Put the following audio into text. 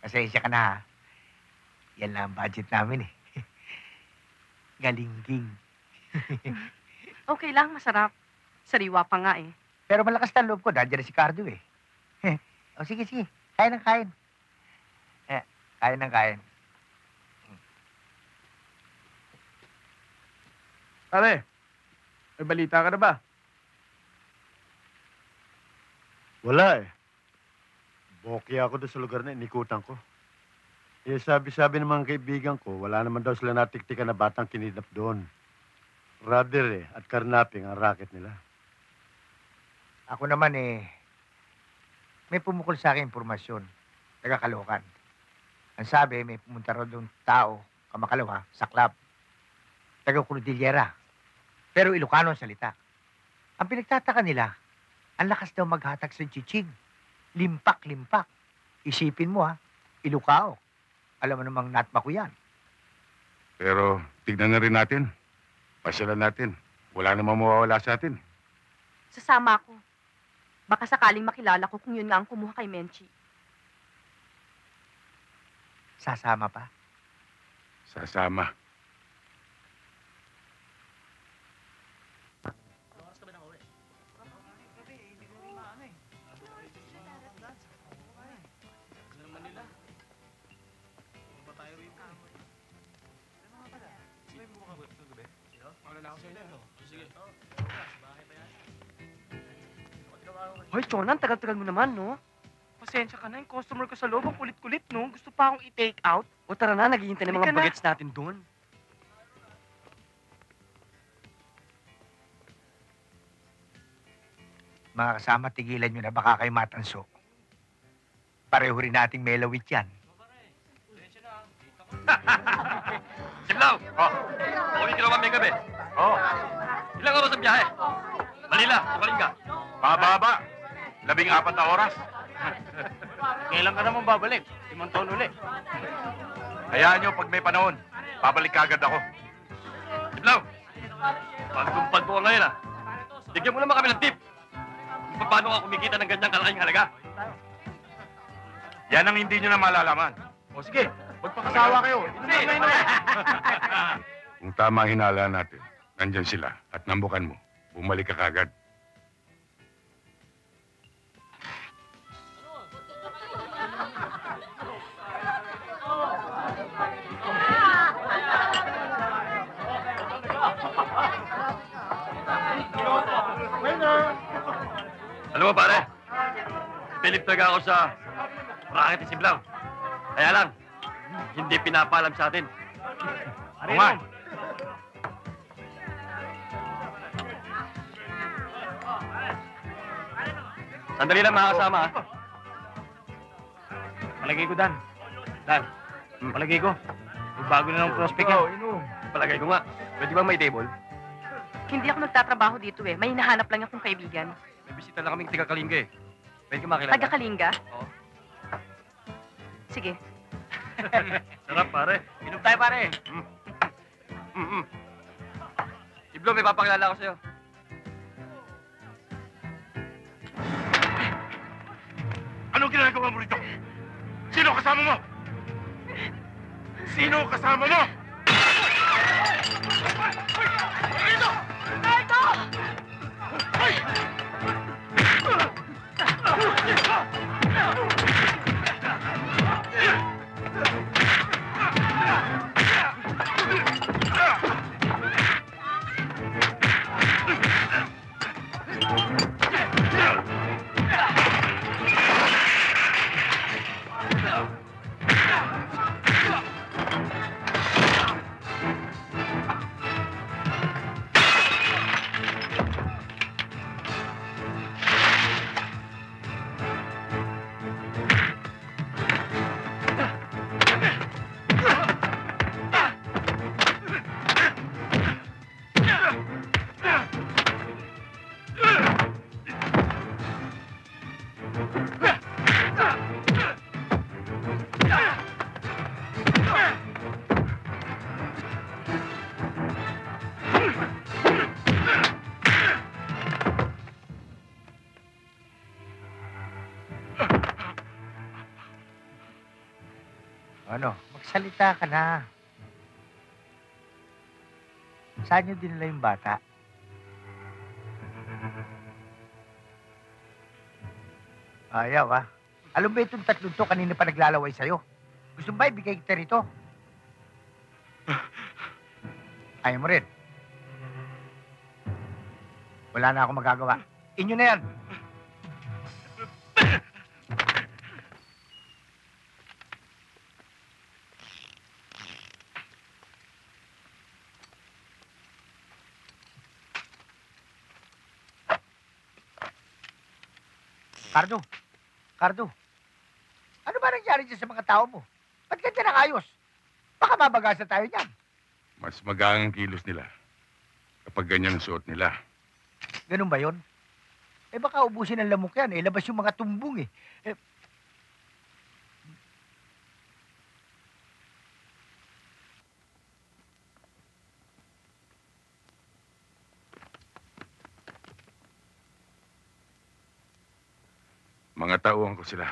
Pasensya ka na, ha? Yan lang ang budget namin, eh. Galingking. Okay lang, masarap. Sariwa pa nga, eh. Pero malakas na loob ko, nandiyan na si Cardo, eh. O, sige, sige. Kain ng kain. Kain ng kain. Pare, may balita ka na ba? Wala, eh. Bokya ako doon sa lugar na inikutan ko. Eh, sabi-sabi ng mga kaibigan ko, wala naman daw sila natiktikan na batang kinidnap doon. Robbery at karnaping ang racket nila. Ako naman, eh, may pumukol sa akin impormasyon. Taga-Caloocan. Ang sabi, may pumunta raw doon tao, kamakalawa, sa club. Taga-Cordillera. Pero Ilocano ang salita. Ang pinagtataka nila, ang lakas daw maghatag sa chichig. Limpak-limpak. Isipin mo, ha, Ilocao. Alam mo namang natma ko yan. Pero tignan na rin natin. Pasyalan natin. Wala namang mawawala sa atin. Sasama ako. Baka sakaling makilala ko kung yun nga ang kumuha kay Menchi. Sasama pa? Sasama. Hoy, Chonan, tagal-tagal mo naman, no? Pasensya ka na, yung customer ko sa loob, ang kulit-kulit, no? Gusto pa akong i-take out. O tara na, naghihintay ng mga bagets natin doon. Mga kasama, tigilan nyo na, baka kayo matanso. Pareho rin nating melawit yan. Simlaw! Oh. Uwi ka naman may gabi. Oh, Ilang oras ang biyahe? Manila, Tukalinga. pababa. 14 na oras. Kailan ka naman babalik? 5 taon uli. Hayaan nyo, pag may panahon, babalik agad ako. Simlaw! Pagkumpad mo ka ngayon, ah. Bigyan mo naman kami ng tip. Kung paano ka kumikita ng ganyang kalaking halaga. Yan ang hindi nyo na malalaman. O sige, magpakasawa kayo. Kung tama ang hinala natin, nandyan sila at nambukan mo, bumalik ka kagad. Alam mo, pare, Philip talaga ako sa racket ni Simlaw. Kaya lang, hindi pinapalam sa atin. Oo nga. Sandali lang, mga kasama, ha? Palagay ko, Dan. Dan, palagay ko. May bago na ng prospect yan. Palagay ko nga. Pwede bang may table? Hindi ako nagtatrabaho dito, eh. May hinahanap lang akong kaibigan. May bisita lang kaming taga-Kalinga, eh. Pwede ka makilala. Taga-Kalinga? Oo. Sige. Sarap, pare. Inom tayo, pare. Iblo, may papakilala ko sa'yo. Anong ginagawa mo rito? Sino kasama mo? Sino kasama mo? Ano, magsalita ka na. Saan niyo dinala yung bata? Ayaw, ah. Alam ba itong tatlong to kanina pa naglalaway sa'yo? Gusto mo ba ibigay kita rito? Ayaw mo rin. Wala na akong magagawa. Inyo na yan. Cardo, Cardo, ano ba nangyari dyan sa mga tao mo? Ba't ganyan ang ayos? Baka mabagasan tayo niyan. Mas magaan ang kilos nila kapag ganyan ang suot nila. Ganun ba yun? Eh baka ubusin ng lamok yan. Eh, labas yung mga tumbong eh. Mga tauhan ko sila.